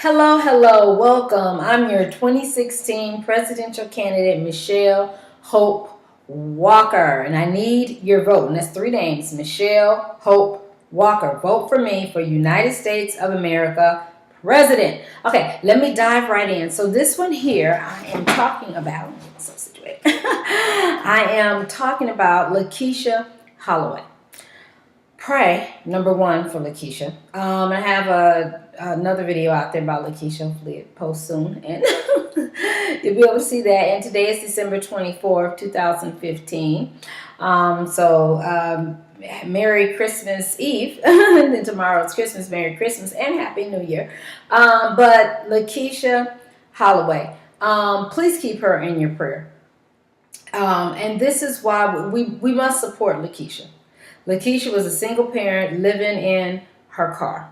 Hello, hello, welcome. I'm your 2016 presidential candidate, Michelle Hope Walker, and I need your vote. And that's three names, Michelle Hope Walker. Vote for me for United States of America president. Okay, let me dive right in. So this one here, I am talking about, so situated. I am talking about Lakeisha Holloway. Pray, number one, for Lakeisha. I have another video out there about Lakeisha. Hopefully it posts soon, and you'll be able to see that. And today is December 24th, 2015. Merry Christmas Eve. And then tomorrow it's Christmas. Merry Christmas and Happy New Year. But Lakeisha Holloway, please keep her in your prayer. And this is why we must support Lakeisha. Lakeisha was a single parent living in her car.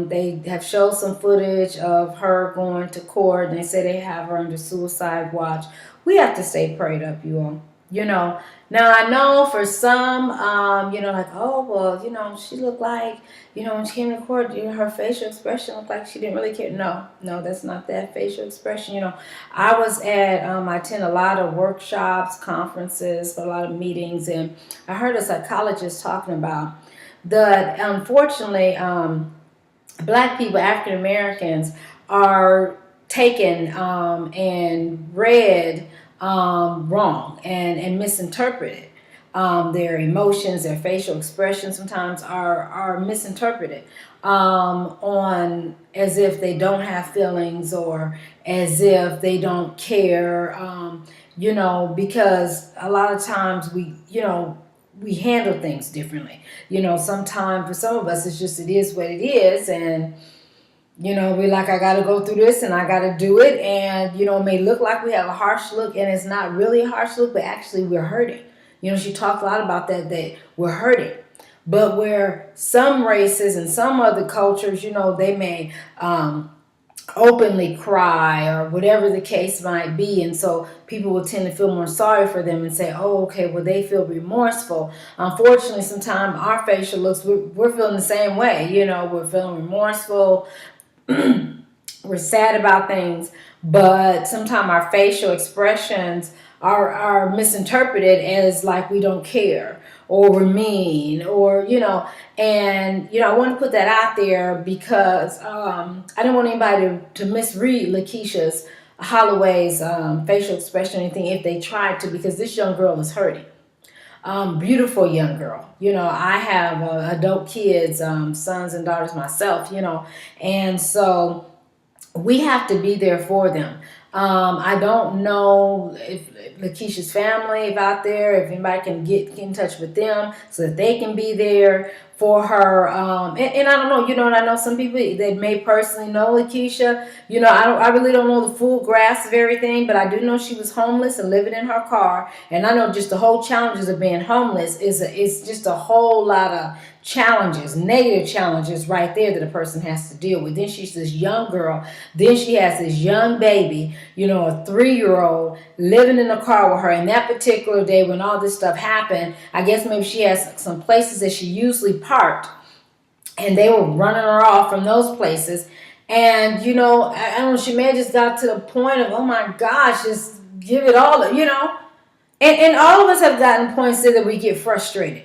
They have showed some footage of her going to court, and they say they have her under suicide watch. We have to stay prayed up, you all. Now I know for some, like, oh, well, she looked like, when she came to court, her facial expression looked like she didn't really care. No, that's not that facial expression. I attend a lot of workshops, conferences, a lot of meetings, and I heard a psychologist talking about that, unfortunately, Black people, African Americans, are taken and read wrong and misinterpreted. Their emotions, their facial expressions sometimes are misinterpreted on as if they don't have feelings or as if they don't care, because a lot of times we handle things differently. Sometimes for some of us, it is what it is. And, we're like, I got to go through this and I got to do it. And, it may look like we have a harsh look, and it's not really a harsh look, but actually we're hurting. She talked a lot about that we're hurting. But where some races and some other cultures, they may openly cry or whatever the case might be, and so people will tend to feel more sorry for them and say, oh, okay, well, they feel remorseful. Unfortunately, sometimes our facial looks, we're feeling the same way. We're feeling remorseful. We're sad about things, but sometimes our facial expressions are misinterpreted as like we don't care or we're mean, or and I want to put that out there because I don't want anybody to misread Lakeisha Holloway's facial expression or anything if they tried to, because this young girl is hurting. Beautiful young girl. I have adult kids, sons and daughters myself, and so we have to be there for them. I don't know if Lakeisha's family, if out there, if anybody can get in touch with them so that they can be there for her. And I don't know, and I know some people that may personally know Lakeisha. I really don't know the full grasp of everything, but I do know she was homeless and living in her car. And I know just the whole challenges of being homeless is just a whole lot of challenges, negative challenges right there that a person has to deal with. Then she's this young girl. Then she has this young baby, a 3-year-old living in a car with her. And that particular day when all this stuff happened, I guess maybe she has some places that she usually parked, and they were running her off from those places. And, I don't know, she may have just got to the point of, oh my gosh, just give it all, And all of us have gotten points there that we get frustrated.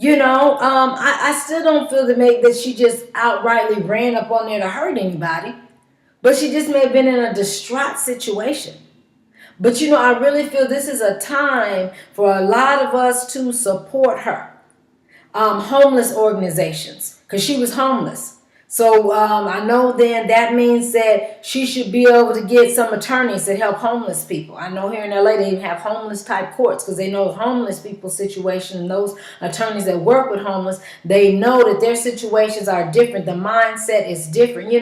I still don't feel that she just outrightly ran up on there to hurt anybody, but she just may have been in a distraught situation. But I really feel this is a time for a lot of us to support her. Homeless organizations, because she was homeless. So I know then that means that she should be able to get some attorneys that help homeless people. I know here in LA they even have homeless type courts because they know homeless people's situation, and those attorneys that work with homeless, they know that their situations are different. The mindset is different.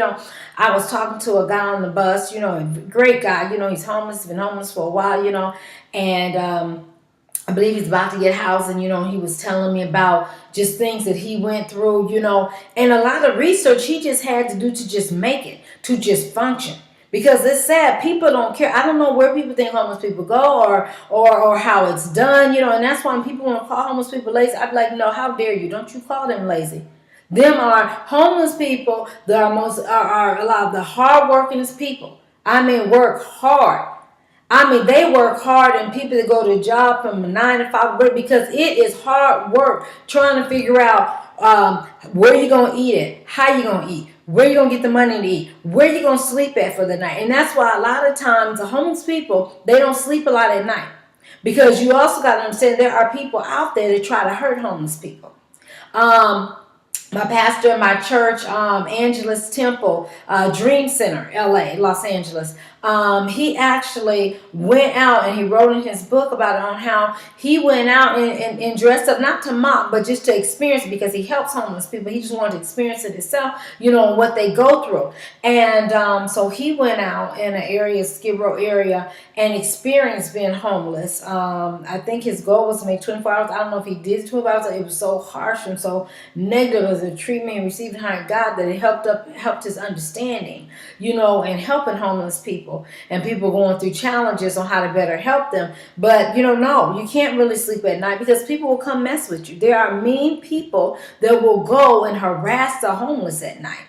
I was talking to a guy on the bus, a great guy, he's homeless, been homeless for a while, and I believe he's about to get housing, he was telling me about just things that he went through, and a lot of research he just had to do to just make it, to just function. Because it's sad, people don't care. I don't know where people think homeless people go or how it's done, and that's why when people want to call homeless people lazy, I'd be like, no, how dare you? Don't you call them lazy. Them are homeless people that are a lot of the hard workingest people. I mean, work hard. I mean, they work hard, and people that go to a job from 9 to 5 work because it is hard work trying to figure out where you gonna eat it, how you gonna eat, where you gonna get the money to eat, where you gonna sleep at for the night. And that's why a lot of times the homeless people, they don't sleep a lot at night, because you also got to understand there are people out there that try to hurt homeless people. My pastor in my church, Angelus Temple, Dream Center, LA, Los Angeles, he actually went out and he wrote in his book about it, on how he went out and dressed up, not to mock, but just to experience it, because he helps homeless people. He just wanted to experience it himself, what they go through. And so he went out in an area, Skid Row area, and experienced being homeless. I think his goal was to make 24 hours. I don't know if he did 24 hours. It was so harsh and so negative as a treatment he received behind God, that it helped his understanding, and helping homeless people and people going through challenges on how to better help them. But no, you can't really sleep at night, because people will come mess with you. There are mean people that will go and harass the homeless at night.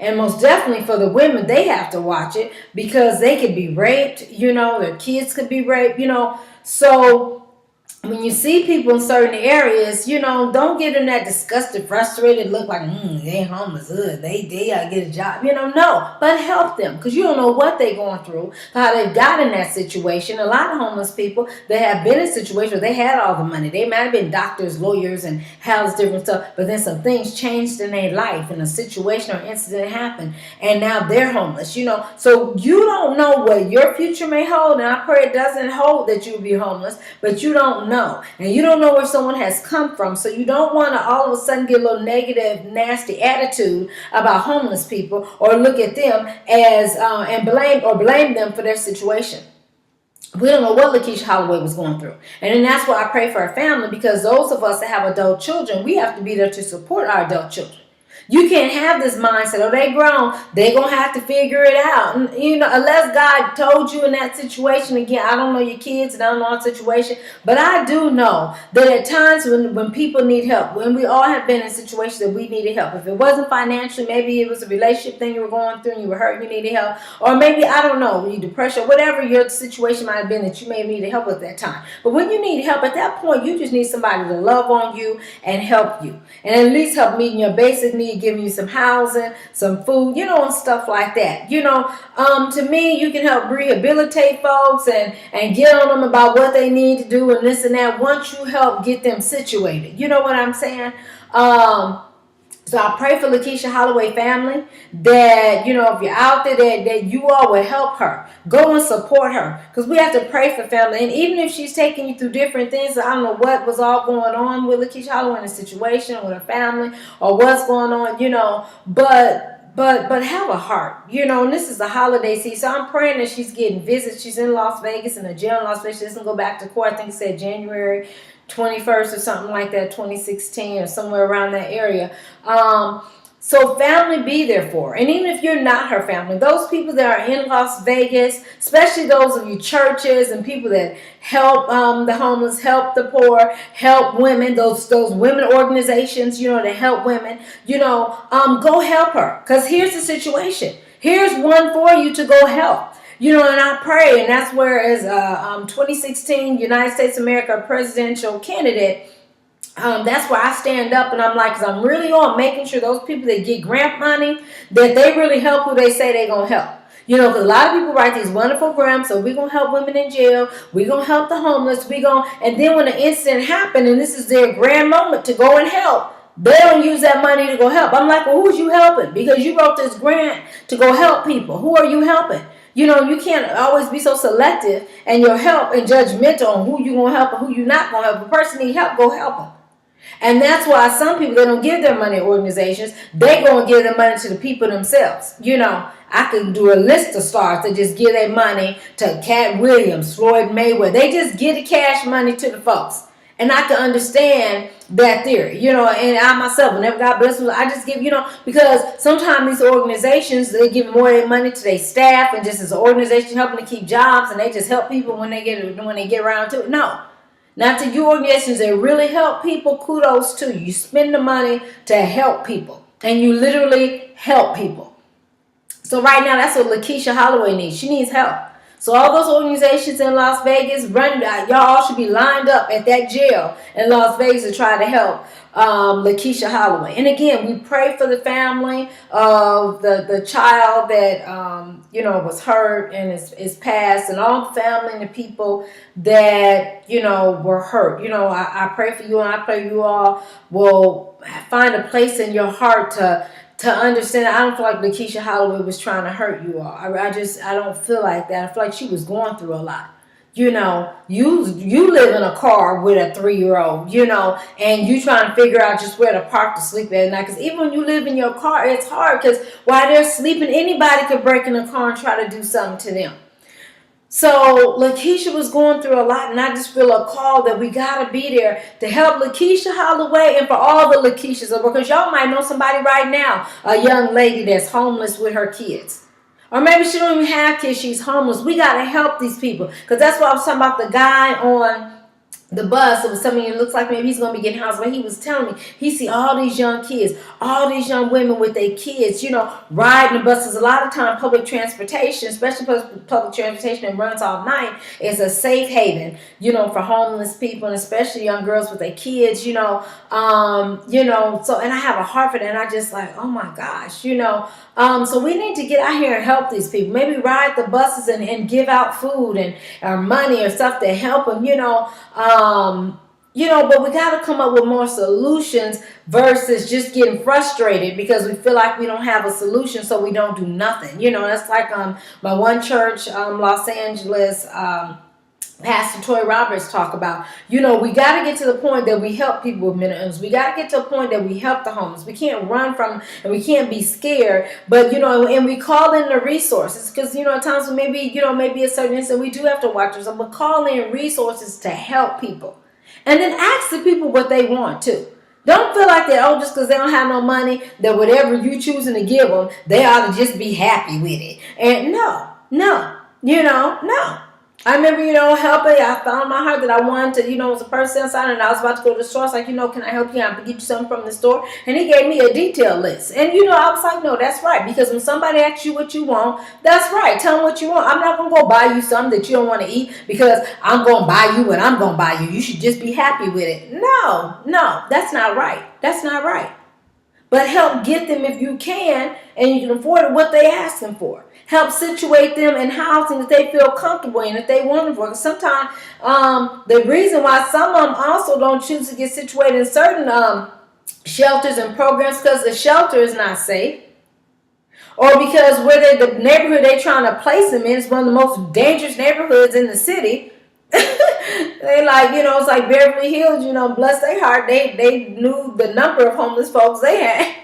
And most definitely for the women, they have to watch it, because they could be raped, their kids could be raped, So when you see people in certain areas, don't get in that disgusted, frustrated look like, they homeless, they gotta get a job, no, but help them, because you don't know what they're going through, how they got in that situation. A lot of homeless people that have been in situations where they had all the money, they might have been doctors, lawyers, and house different stuff, but then some things changed in their life, and a situation or incident happened, and now they're homeless, so you don't know what your future may hold, and I pray it doesn't hold that you'll be homeless, but you don't know. And you don't know where someone has come from, so you don't want to all of a sudden get a little negative, nasty attitude about homeless people, or look at them as and blame them for their situation. We don't know what Lakeisha Holloway was going through. And then that's why I pray for her family, because those of us that have adult children, we have to be there to support our adult children. You can't have this mindset, they grown, they going to have to figure it out. And, unless God told you in that situation, again, I don't know your kids and I don't know our situation, but I do know that at times when people need help, when we all have been in situations that we needed help, if it wasn't financially, maybe it was a relationship thing you were going through and you were hurt and you needed help, or maybe, I don't know, you depression, whatever your situation might have been that you may have needed help at that time. But when you need help, at that point, you just need somebody to love on you and help you, and at least help meeting your basic needs, giving you some housing, some food, and stuff like that. To me, you can help rehabilitate folks and get on them about what they need to do and this and that, once you help get them situated. You know what I'm saying? So I pray for Lakeisha Holloway family that, if you're out there, that you all will help her. Go and support her, because we have to pray for family. And even if she's taking you through different things, I don't know what was all going on with Lakeisha Holloway in the situation with her family, or what's going on, but have a heart, and this is the holiday season, so I'm praying that she's getting visits. She's in Las Vegas, in a jail in Las Vegas. She doesn't go back to court. I think it said January 21st or something like that, 2016, or somewhere around that area. So family, be there for her. And even if you're not her family, those people that are in Las Vegas, especially those of you churches and people that help the homeless, help the poor, help women, those women organizations, that help women, go help her. Because here's the situation. Here's one for you to go help. And I pray, and that's where, as 2016 United States of America presidential candidate, that's where I stand up and I'm like, because I'm really on making sure those people that get grant money, that they really help who they say they're going to help. Because a lot of people write these wonderful grants, so we're going to help women in jail, we're going to help the homeless, and then when the incident happened and this is their grand moment to go and help, they don't use that money to go help. I'm like, well, who's you helping? Because you wrote this grant to go help people. Who are you helping? You can't always be so selective in your help and judgmental on who you're going to help and who you're not going to help. If a person needs help, go help them. And that's why some people, they don't give their money to organizations. They go and give their money to the people themselves. I could do a list of stars that just give their money to Cat Williams, Floyd Mayweather. They just give the cash money to the folks. And I can understand that theory, and I myself, whenever God blesses me, I just give, because sometimes these organizations, they give more of their money to their staff and just as an organization helping to keep jobs, and they just help people when they get around to it. No. Now, to you organizations that really help people, kudos to you. You spend the money to help people, and you literally help people. So right now, that's what Lakeisha Holloway needs. She needs help. So all those organizations in Las Vegas, y'all all should be lined up at that jail in Las Vegas to try to help Lakeisha Holloway. And again, we pray for the family of the child that was hurt and is passed, and all the family and the people that were hurt. I pray for you, and I pray you all will find a place in your heart to understand. I don't feel like Lakeisha Holloway was trying to hurt you all. I don't feel like that. I feel like she was going through a lot. You live in a car with a 3-year-old, and you trying to figure out just where to park to sleep at night. Because even when you live in your car, it's hard, because while they're sleeping, anybody could break in the car and try to do something to them. So Lakeisha was going through a lot, and I just feel a call that we got to be there to help Lakeisha Holloway and for all the Lakeishas. Because y'all might know somebody right now, a young lady that's homeless with her kids. Or maybe she don't even have kids, she's homeless. We got to help these people. Because that's what I was talking about, the guy on the bus. It was something that looks like maybe he's going to be getting housed. But he was telling me, he see all these young kids, all these young women with their kids, riding the buses. A lot of time public transportation, especially public transportation that runs all night, is a safe haven, for homeless people, and especially young girls with their kids, so, and I have a heart for that, and I just like, oh my gosh, so we need to get out here and help these people. Maybe ride the buses and give out food or money or stuff to help them, but we got to come up with more solutions versus just getting frustrated because we feel like we don't have a solution, so we don't do nothing. That's like my one church, Los Angeles, Pastor Toy Roberts talk about. We got to get to the point that we help people with mental illness. We got to get to a point that we help the homeless. We can't run from, and we can't be scared, but, and we call in the resources because, at times maybe a certain instance we do have to watch ourselves, but call in resources to help people. And then ask the people what they want too. Don't feel like that, just because they don't have no money, that whatever you choosing to give them, they ought to just be happy with it. And no. I remember, helping. I found in my heart that I wanted to, it was a person inside, and I was about to go to the store. I was like, can I help you? I can get you something from the store. And he gave me a detail list. And, I was like, no, that's right. Because when somebody asks you what you want, that's right. Tell them what you want. I'm not going to go buy you something that you don't want to eat because I'm going to buy you what I'm going to buy you. You should just be happy with it. No, that's not right. That's not right. But help get them if you can, and you can afford it, what they asking for. Help situate them in housing that they feel comfortable in, if they want to work. Sometimes the reason why some of them also don't choose to get situated in certain shelters and programs because the shelter is not safe. Or because the neighborhood they're trying to place them in is one of the most dangerous neighborhoods in the city. They like, it's like Beverly Hills, bless their heart, they knew the number of homeless folks they had.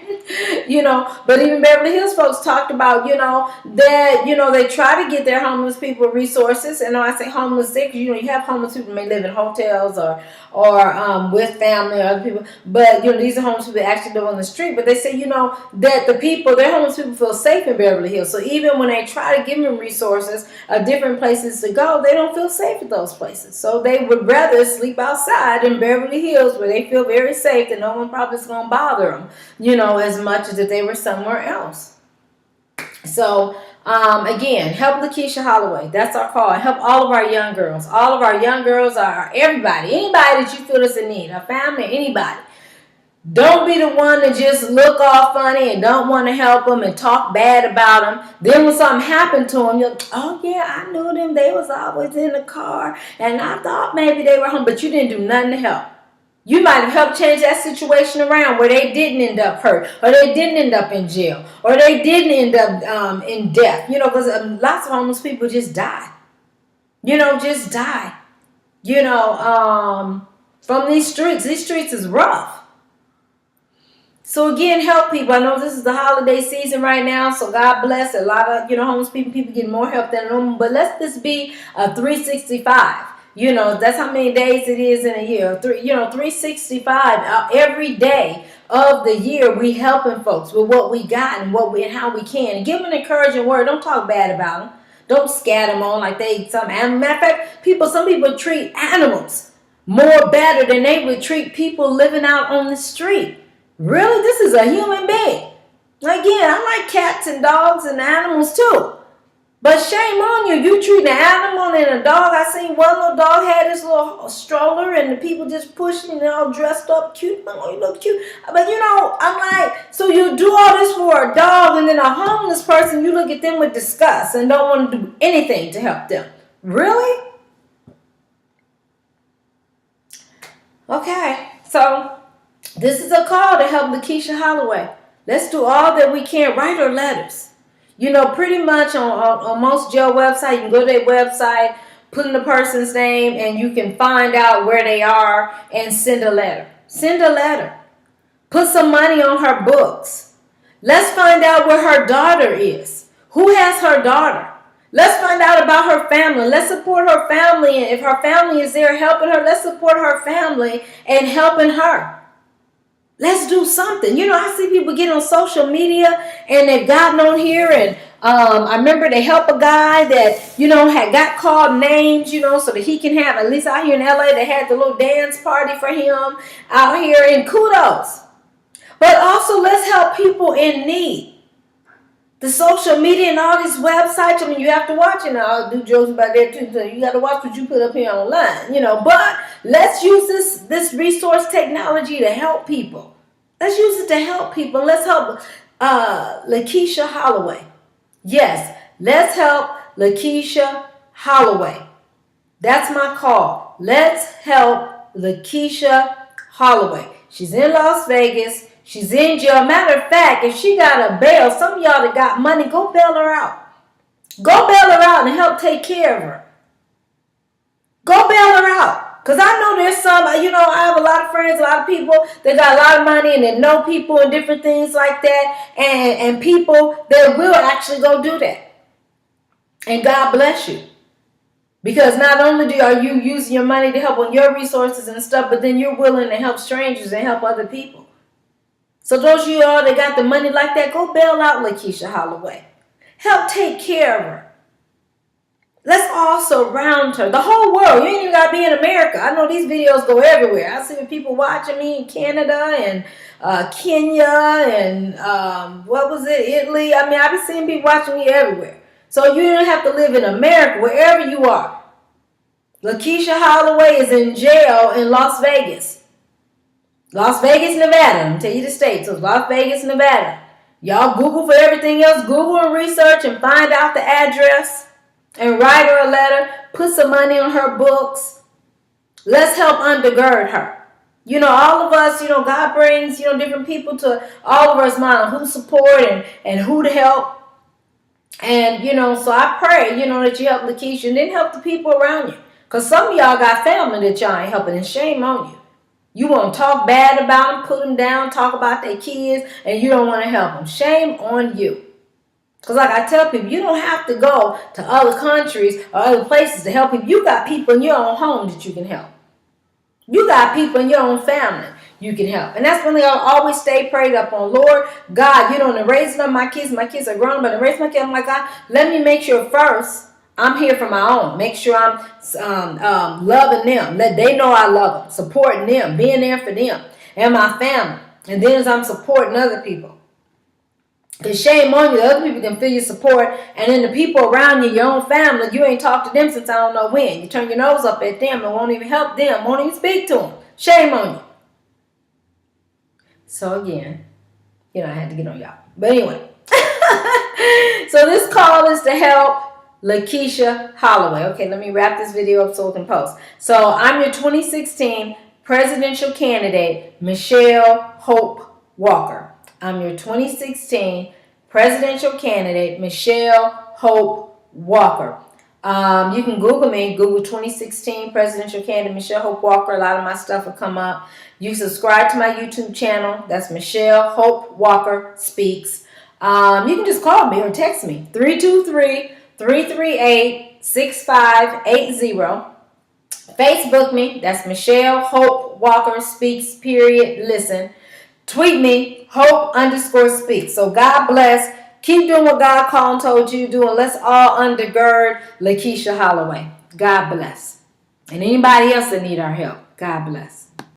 But even Beverly Hills folks talked about, that, they try to get their homeless people resources. And I say homeless because, you have homeless people who may live in hotels or with family or other people. But, these are homeless people that actually live on the street. But they say, that their homeless people feel safe in Beverly Hills. So even when they try to give them resources, different places to go, they don't feel safe at those places. So they would rather sleep outside in Beverly Hills where they feel very safe that no one probably is going to bother them, as much as if they were somewhere else. So, again, help Lakeisha Holloway. That's our call. Help all of our young girls. All of our young girls are everybody. Anybody that you feel is in need. A family, anybody. Don't be the one to just look all funny and don't want to help them and talk bad about them. Then when something happened to them, you're like, oh yeah, I knew them. They was always in the car. And I thought maybe they were home. But you didn't do nothing to help. You might have helped change that situation around where they didn't end up hurt, or they didn't end up in jail, or they didn't end up in death. Because lots of homeless people just die. Just die. From these streets. These streets is rough. So again, help people. I know this is the holiday season right now, so God bless. A lot of homeless people get more help than normal. But let's this be a 365. That's how many days it is in a year. 365 every day of the year. We helping folks with what we got and how we can. And give them an encouraging word. Don't talk bad about them. Don't scat them on like they some animal. Matter of fact, some people treat animals more better than they would treat people living out on the street. Really? This is a human being. Again, I like cats and dogs and animals too. But shame on you. You treat an animal and a dog. I seen one little dog had this little stroller and the people just pushing and all dressed up cute. Oh, you look cute. But I'm like, so you do all this for a dog, and then a homeless person, you look at them with disgust and don't want to do anything to help them. Really? Okay. So this is a call to help Lakeisha Holloway. Let's do all that we can. Write her letters. Pretty much on most jail websites, you can go to their website, put in the person's name, and you can find out where they are and send a letter. Send a letter. Put some money on her books. Let's find out where her daughter is. Who has her daughter? Let's find out about her family. Let's support her family. And if her family is there helping her, let's support her family and helping her. Let's do something. I see people get on social media and they've gotten on here and I remember they help a guy that, had got called names, so that he can have, at least out here in LA, they had the little dance party for him out here, and kudos. But also let's help people in need. The social media and all these websites, you have to watch it. I'll do jokes about that too. So you got to watch what you put up here online, But let's use this resource technology to help people. Let's use it to help people. Let's help Lakeisha Holloway. Yes, let's help Lakeisha Holloway. That's my call. Let's help Lakeisha Holloway. She's in Las Vegas. She's in jail. Matter of fact, if she got a bail, some of y'all that got money, go bail her out. Go bail her out and help take care of her. Go bail her out. Because I know there's some, I have a lot of friends, a lot of people that got a lot of money and they know people and different things like that. And people that will actually go do that. And God bless you. Because not only are you using your money to help on your resources and stuff, but then you're willing to help strangers and help other people. So those of you all that got the money like that, go bail out Lakeisha Holloway. Help take care of her. Let's all surround her. The whole world. You ain't even got to be in America. I know these videos go everywhere. I see people watching me in Canada and Kenya and Italy. I be seeing people watching me everywhere. So you don't have to live in America, wherever you are. Lakeisha Holloway is in jail in Las Vegas. Las Vegas, Nevada. I'm going to tell you the state. So it's Las Vegas, Nevada. Y'all Google for everything else. Google and research and find out the address. And write her a letter. Put some money on her books. Let's help undergird her. All of us, God brings, different people to all of us mind who support and who to help. And, so I pray, that you help Lakeisha and then help the people around you. Because some of y'all got family that y'all ain't helping, and shame on you. You want to talk bad about them, put them down, talk about their kids, and you don't want to help them. Shame on you. Because like I tell people, you don't have to go to other countries or other places to help people. You got people in your own home that you can help. You got people in your own family you can help. And that's one thing I'll always stay prayed up on. Lord, God, in raising up my kids are grown, but in raising my kids, I'm like, God, let me make sure first I'm here for my own. Make sure I'm loving them. Let they know I love them. Supporting them. Being there for them. And my family. And then as I'm supporting other people. Because shame on you. The other people can feel your support. And then the people around you, your own family, you ain't talked to them since I don't know when. You turn your nose up at them and won't even help them. Won't even speak to them. Shame on you. So again, I had to get on y'all. But anyway. So this call is to help Lakeisha Holloway. Okay, let me wrap this video up so we can post. So I'm your 2016 presidential candidate, Michelle Hope Walker. I'm your 2016 presidential candidate, Michelle Hope Walker. You can Google me, Google 2016 presidential candidate, Michelle Hope Walker. A lot of my stuff will come up. You subscribe to my YouTube channel. That's Michelle Hope Walker Speaks. You can just call me or text me, 323-338-6580. Facebook me. That's Michelle Hope Walker Speaks, period. Listen. Tweet me, Hope_Speaks. So God bless. Keep doing what God called and told you to do. And let's all undergird Lakeisha Holloway. God bless. And anybody else that need our help. God bless.